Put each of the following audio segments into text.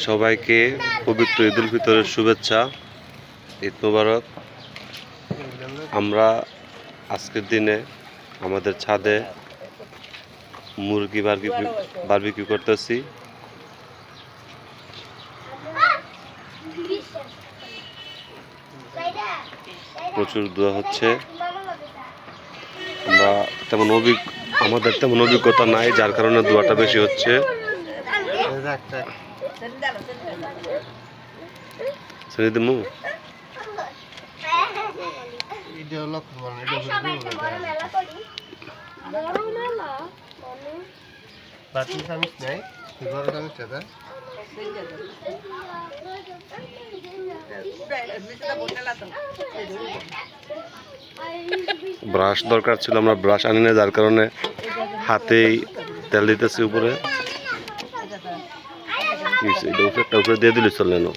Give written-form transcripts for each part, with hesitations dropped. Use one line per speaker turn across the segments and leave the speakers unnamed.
সবাইকে পবিত্র ঈদ উল ফিতরের শুভেচ্ছা। ঈদ মোবারক। আমরা আজকের দিনে আমাদের ছাদে মুরগি বারবিকিউ করতেছি। প্রচুর দোয়া হচ্ছে। আমাদের তেমন অভিজ্ঞতা নাই, যার কারণে দোয়াটা বেশি হচ্ছে। ব্রাশ দরকার ছিল, আমরা ব্রাশ আনি না, যার কারণে হাতেই তেল দিতেছি উপরে। উপরে দিয়ে দিলে চলে না।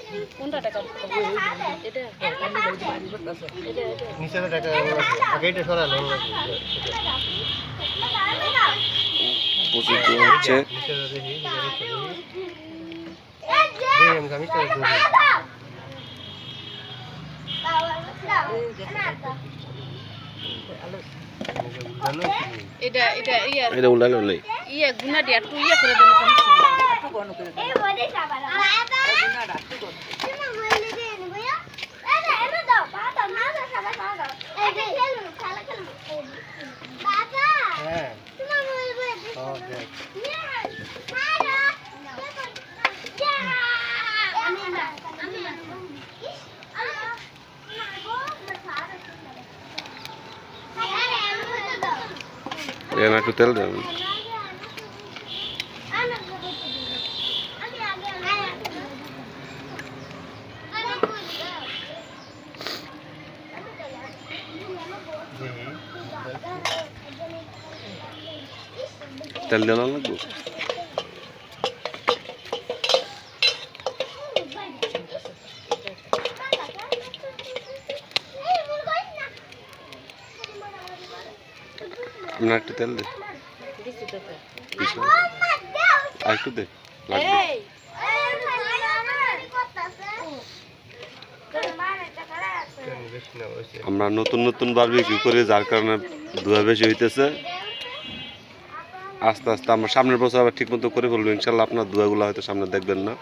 হচ্ছে এটা উল্লাই উল্লাই গুনা দিয়া একটু ইয়ে করে দেন, একটু গণ করে দেন। একটু তেল দেবেন। তেল দেওয়া লাগবে। আপনার একটু তেল দে, আর একটু দে লাগবে। আমরা নতুন নতুন বারবিকিউ করি, যার কারণে ধোঁয়া বেশি হইতেছে। আস্তে আস্তে আমরা সামনের বছর আবার ঠিক মতো করে ফেলবো ইনশাল্লাহ। আপনার ধোঁয়াগুলো হয়তো সামনে দেখবেন না।